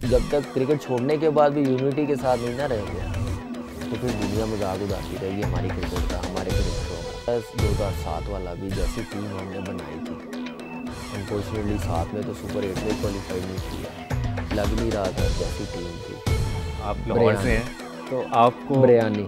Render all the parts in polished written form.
जब तक क्रिकेट छोड़ने के बाद भी यूनिटी के साथ नहीं ना रहेंगे तो फिर दुनिया मजाक उड़ाती रहेगी हमारी क्रिकेट का, हमारे क्रिकेटरों का। बस 2007 वाला भी जैसी टीम हमने बनाई थी, अनफॉर्चुनेटली साथ में तो सुपर 8 में क्वालिफाई नहीं किया, लग नहीं रहा था जैसी टीम थी। आप लाहौर से हैं तो आपको बिरयानी,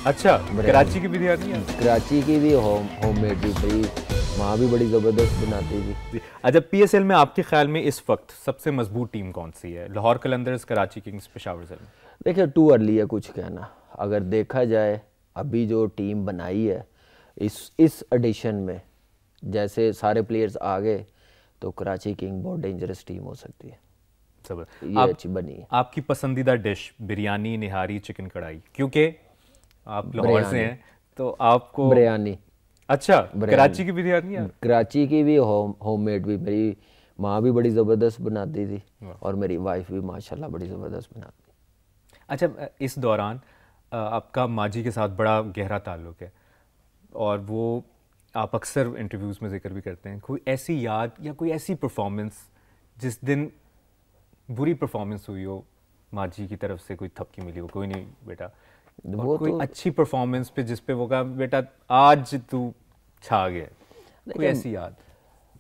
अच्छा कराची की बिरयानी है? कराची की भी होममेड भी भाई, माँ भी बड़ी ज़बरदस्त बनाती थी। अच्छा, पीएसएल में आपके ख्याल में इस वक्त सबसे मजबूत टीम कौन सी है? लाहौर कलंदर्स, कराची किंग्स, पेशावर ज़ल्म? देखिए टू अर्ली है कुछ कहना। अगर देखा जाए अभी जो टीम बनाई है इस एडिशन में, जैसे सारे प्लेयर्स आ गए तो कराची किंग बहुत डेंजरस टीम हो सकती है। ये अच्छी बनी है। आपकी पसंदीदा डिश बिरयानी, निहारी, चिकन कढ़ाई? क्योंकि आप लाहौर से हैं तो आपको बिरयानी। अच्छा, कराची की बिरयानी है? कराची की भी होममेड भी, मेरी माँ भी बड़ी ज़बरदस्त बनाती थी और मेरी वाइफ भी माशाल्लाह बड़ी ज़बरदस्त बनाती थी। अच्छा, इस दौरान आपका माजी के साथ बड़ा गहरा ताल्लुक़ है और वो आप अक्सर इंटरव्यूज़ में जिक्र भी करते हैं। कोई ऐसी याद या कोई ऐसी परफॉर्मेंस जिस दिन बुरी परफॉर्मेंस हुई हो, माजी की तरफ से कोई थपकी मिली हो, कोई नहीं बेटा, वो कोई तो अच्छी परफॉर्मेंस पे जिस पे वो कहा बेटा आज तू छा गया, कोई ऐसी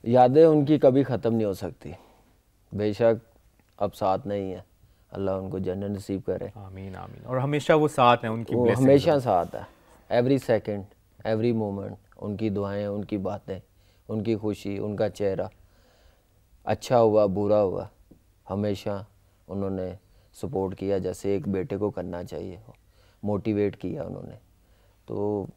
यादें उनकी कभी ख़त्म नहीं हो सकती। बेशक अब साथ नहीं है, अल्लाह उनको जन्नत नसीब करे। आमीन आमीन। और हमेशा वो साथ हैं, उनकी वो हमेशा साथ है, एवरी सेकंड एवरी मोमेंट। उनकी दुआएं, उनकी बातें, उनकी खुशी, उनका चेहरा, अच्छा हुआ बुरा हुआ, हमेशा उन्होंने सपोर्ट किया जैसे एक बेटे को करना चाहिए, मोटिवेट किया उन्होंने। तो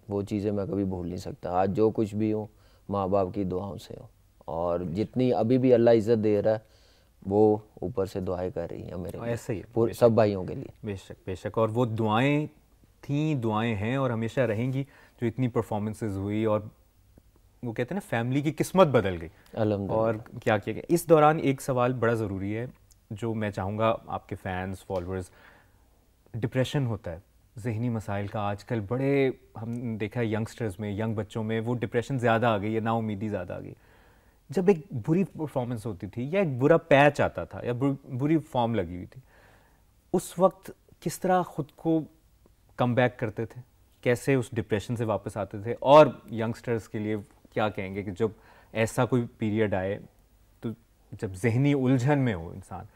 वो चीज़ें मैं कभी भूल नहीं सकता। आज जो कुछ भी हूँ माँ बाप की दुआओं से हूँ, और जितनी अभी भी अल्लाह इज़्ज़त दे रहा है वो ऊपर से दुआएं कर रही हैं मेरे लिए, ऐसे ही पूरे सब भाइयों के लिए। बेशक बेशक। और वो दुआएं थी, दुआएं हैं और हमेशा रहेंगी। जो इतनी परफॉर्मेंसेज हुई और वो कहते हैं ना फैमिली की किस्मत बदल गई और क्या किया गया। इस दौरान एक सवाल बड़ा ज़रूरी है जो मैं चाहूँगा आपके फैंस फॉलोअर्स, डिप्रेशन होता है, ज़हनी मसाइल का आजकल बड़े हम देखा है यंगस्टर्स में, यंग बच्चों में वो डिप्रेशन ज़्यादा आ गई है, नाउमीदी ज़्यादा आ गई। जब एक बुरी परफॉर्मेंस होती थी या एक बुरा पैच आता था या बुरी फॉर्म लगी हुई थी, उस वक्त किस तरह ख़ुद को कम बैक करते थे, कैसे उस डिप्रेशन से वापस आते थे? और यंगस्टर्स के लिए क्या कहेंगे कि जब ऐसा कोई पीरियड आए तो जब ज़हनी उलझन में हो इंसान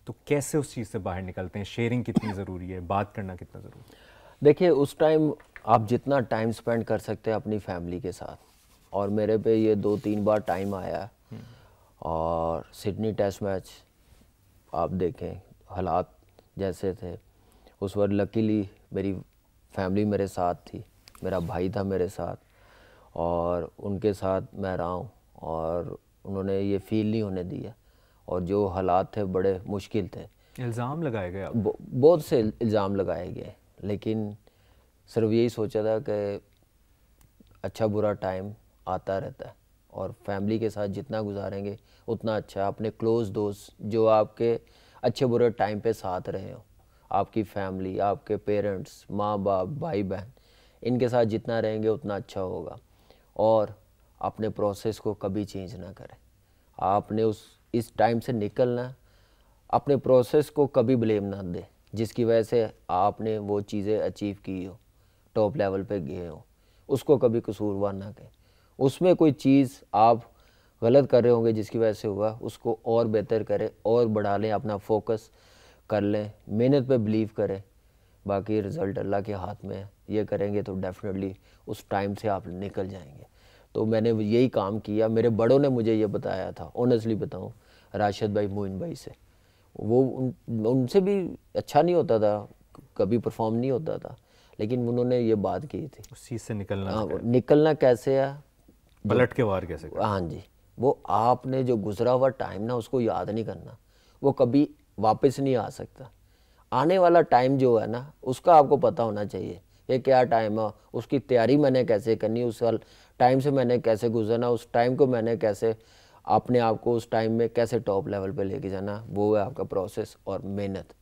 तो कैसे उस चीज़ से बाहर निकलते हैं? शेयरिंग कितनी ज़रूरी है, बात करना कितना ज़रूरी है? देखिए उस टाइम आप जितना टाइम स्पेंड कर सकते हैं अपनी फैमिली के साथ, और मेरे पे ये 2-3 बार टाइम आया। और सिडनी टेस्ट मैच आप देखें, हालात जैसे थे उस वक्त, लकीली मेरी फैमिली मेरे साथ थी, मेरा भाई था मेरे साथ, और उनके साथ मैं रहा हूँ और उन्होंने ये फील नहीं होने दिया। और जो हालात थे बड़े मुश्किल थे। इल्ज़ाम लगाए गए, बहुत से इल्ज़ाम लगाए गए, लेकिन सिर्फ यही सोचा था कि अच्छा बुरा टाइम आता रहता है और फैमिली के साथ जितना गुजारेंगे उतना अच्छा। अपने क्लोज़ दोस्त जो आपके अच्छे बुरे टाइम पे साथ रहे हो, आपकी फैमिली, आपके पेरेंट्स, माँ बाप, भाई बहन, इनके साथ जितना रहेंगे उतना अच्छा होगा। और अपने प्रोसेस को कभी चेंज ना करें। आपने इस टाइम से निकलना, अपने प्रोसेस को कभी ब्लेम ना दें जिसकी वजह से आपने वो चीज़ें अचीव की हो, टॉप लेवल पे गए हो, उसको कभी कसूरवार ना कहें। उसमें कोई चीज़ आप गलत कर रहे होंगे जिसकी वजह से हुआ, उसको और बेहतर करें और बढ़ा लें, अपना फोकस कर लें, मेहनत पे बिलीव करें। बाकी रिज़ल्ट अल्लाह के हाथ में है, ये करेंगे तो डेफिनेटली उस टाइम से आप निकल जाएंगे। तो मैंने यही काम किया, मेरे बड़ों ने मुझे ये बताया था, ऑनेस्टली बताऊँ, राशिद भाई, मोइन भाई से। वो उनसे भी अच्छा नहीं होता था, कभी परफॉर्म नहीं होता था, लेकिन उन्होंने ये बात की थी उस चीज़ से निकलना निकलना कैसे है, पलट के वार कैसे करना। हाँ जी, वो आपने जो गुजरा हुआ टाइम ना उसको याद नहीं करना, वो कभी वापस नहीं आ सकता। आने वाला टाइम जो है ना उसका आपको पता होना चाहिए कि क्या टाइम है, उसकी तैयारी मैंने कैसे करनी, उस टाइम से मैंने कैसे गुजरना, उस टाइम को मैंने कैसे अपने आप को उस टाइम में कैसे टॉप लेवल पे लेके जाना, वो है आपका प्रोसेस और मेहनत।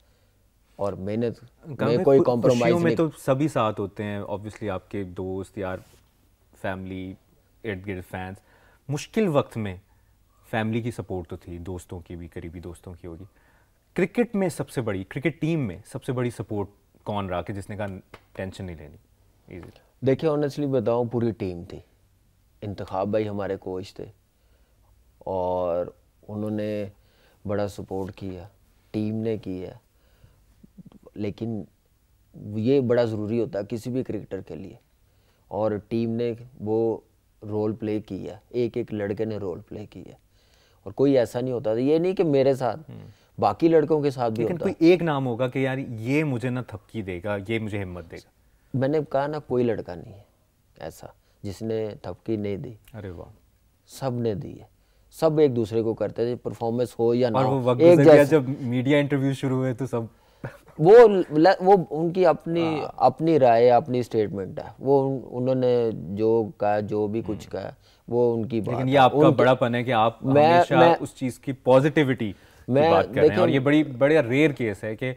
और मेहनत में कोई कॉम्प्रोमाइज़ नहीं। में तो सभी साथ होते हैं ऑब्वियसली, आपके दोस्त यार, फैमिली, इर्द गिर्द फैंस। मुश्किल वक्त में फैमिली की सपोर्ट तो थी, दोस्तों की भी, करीबी दोस्तों की होगी। क्रिकेट में सबसे बड़ी, क्रिकेट टीम में सबसे बड़ी सपोर्ट कौन रहा कि जिसने कहा टेंशन नहीं लेनी? इजी। देखिए ऑनेस्टली बताऊं, पूरी टीम थी। इंतखाब भाई हमारे कोच थे और उन्होंने बड़ा सपोर्ट किया, टीम ने किया। लेकिन ये बड़ा ज़रूरी होता है किसी भी क्रिकेटर के लिए, और टीम ने वो रोल प्ले किया, एक एक लड़के ने रोल प्ले किया। और कोई ऐसा नहीं होता था, ये नहीं कि मेरे साथ, बाकी लड़कों के साथ भी होता। लेकिन कोई एक नाम होगा कि यार ये मुझे ना थपकी देगा, ये मुझे हिम्मत देगा? मैंने कहा ना, कोई लड़का नहीं है ऐसा जिसने थपकी नहीं दी। अरे वाह, सब ने दी है, सब एक दूसरे को करते थे, परफॉर्मेंस हो या ना और वो हो। वक्त गुजर गया जब मीडिया इंटरव्यू शुरू हुए तो सब वो उनकी अपनी राय, अपनी स्टेटमेंट है। वो उन्होंने जो कहा, जो भी कुछ कहा, वो उनकी बात। लेकिन ये आपका बड़ापन है कि आप हमेशा उस चीज की पॉजिटिविटी की बात कर रहे हैं। और ये बड़ा रेयर केस है कि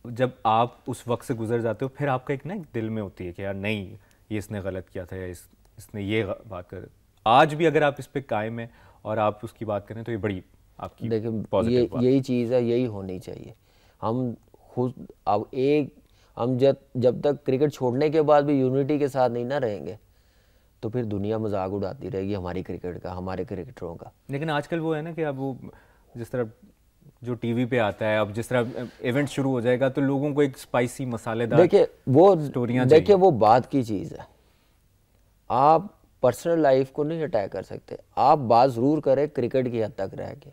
जब आप उस वक्त से गुजर जाते हो फिर आपका एक ना दिल में होती है कि यार नहीं, ये इसने गलत किया था या इसने ये बात कर। आज भी अगर आप इस पे कायम है और आप उसकी बात करें तो ये बड़ी आपकी देखिए यही चीज़ है, यही होनी चाहिए। हम खुद अब हम जब तक क्रिकेट छोड़ने के बाद भी यूनिटी के साथ नहीं ना रहेंगे तो फिर दुनिया मजाक उड़ाती रहेगी हमारी क्रिकेट का, हमारे क्रिकेटरों का। लेकिन आजकल वो है ना कि अब वो जिस तरह जो टीवी पे आता है, अब जिस तरह इवेंट शुरू हो जाएगा तो लोगों को एक स्पाइसी मसालेदार स्टोरियां चाहिए। देखिए वो बात की चीज़ है, आप पर्सनल लाइफ को नहीं अटैक कर सकते। आप बात ज़रूर करें क्रिकेट की हद तक रह के।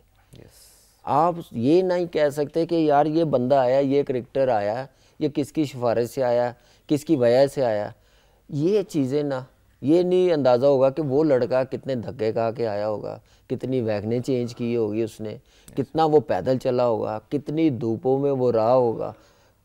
आप ये नहीं कह सकते कि यार ये बंदा आया, ये क्रिकेटर आया, ये किसकी सिफारिश से आया, किसकी वजह से आया। ये चीज़ें ना, ये नहीं अंदाज़ा होगा कि वो लड़का कितने धक्के खा के आया होगा, कितनी वैगनें चेंज की होगी उसने, कितना वो पैदल चला होगा, कितनी धूपों में वो रहा होगा,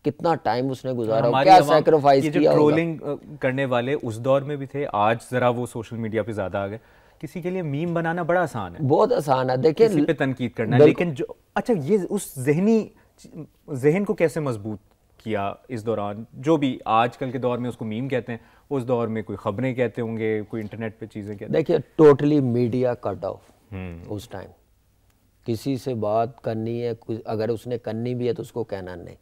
कितना टाइम उसने गुजारा होगा, क्या सैक्रिफाइस किया होगा। ट्रोलिंग करने वाले उस दौर में भी थे, आज जरा वो सोशल मीडिया पे ज़्यादा आ गए। किसी के लिए मीम बनाना बड़ा आसान है, बहुत आसान है। देखिए किसी पे तनकीद करना, लेकिन जो अच्छा ये उस जहन को कैसे मजबूत किया इस दौरान? जो भी आजकल के दौर में उसको मीम कहते हैं, उस दौर में कोई खबरें कहते होंगे, कोई इंटरनेट पे चीजें कहते। देखिए टोटली मीडिया कट ऑफ उस टाइम। किसी से बात करनी है, अगर उसने करनी भी है तो उसको कहना नहीं।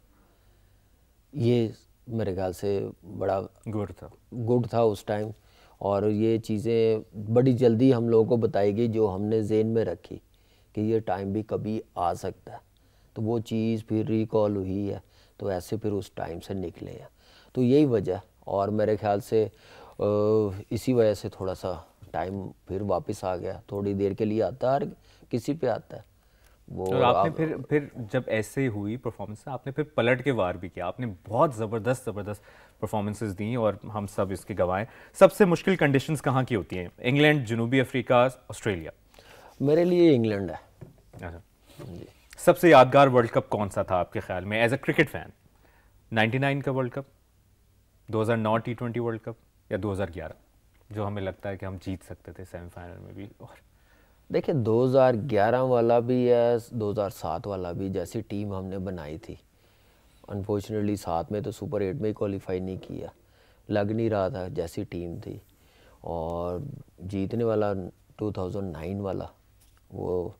ये मेरे ख्याल से बड़ा गुड था उस टाइम। और ये चीज़ें बड़ी जल्दी हम लोगों को बताई गई जो हमने ज़हन में रखी कि ये टाइम भी कभी आ सकता है, तो वो चीज़ फिर रिकॉल हुई है, तो ऐसे फिर उस टाइम से निकले हैं। तो यही वजह, और मेरे ख्याल से इसी वजह से थोड़ा सा टाइम फिर वापस आ गया। थोड़ी देर के लिए आता है, किसी पे आता है वो। और आपने फिर जब ऐसे हुई परफॉर्मेंस, आपने फिर पलट के वार भी किया, आपने बहुत ज़बरदस्त परफॉर्मेंसेस दी और हम सब इसके गवाह हैं। सबसे मुश्किल कंडीशंस कहाँ की होती हैं? इंग्लैंड, जनूबी अफ्रीका, ऑस्ट्रेलिया? मेरे लिए इंग्लैंड है। अच्छा जी। सबसे यादगार वर्ल्ड कप कौन सा था आपके ख्याल में एज अ क्रिकेट फैन? 99 का world cup, 2009 T20 world cup, या 2011 जो हमें लगता है कि हम जीत सकते थे सेमीफाइनल में भी? और देखिए 2011 वाला भी है, 2007 वाला भी, जैसी टीम हमने बनाई थी। अनफॉर्चुनेटली साथ में तो सुपर 8 में ही क्वालिफाई नहीं किया, लग नहीं रहा था जैसी टीम थी। और जीतने वाला 2009 वाला, वो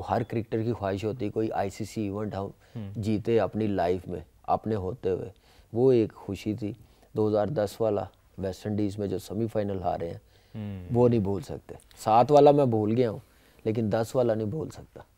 हर क्रिकेटर की ख्वाहिश होती, कोई आईसीसी इवेंट हम जीते अपनी लाइफ में अपने होते हुए, वो एक खुशी थी। 2010 वाला वेस्ट इंडीज़ में जो सेमीफाइनल हारे हैं, वो नहीं भूल सकते। 7 वाला मैं भूल गया हूँ, लेकिन 10 वाला नहीं भूल सकता।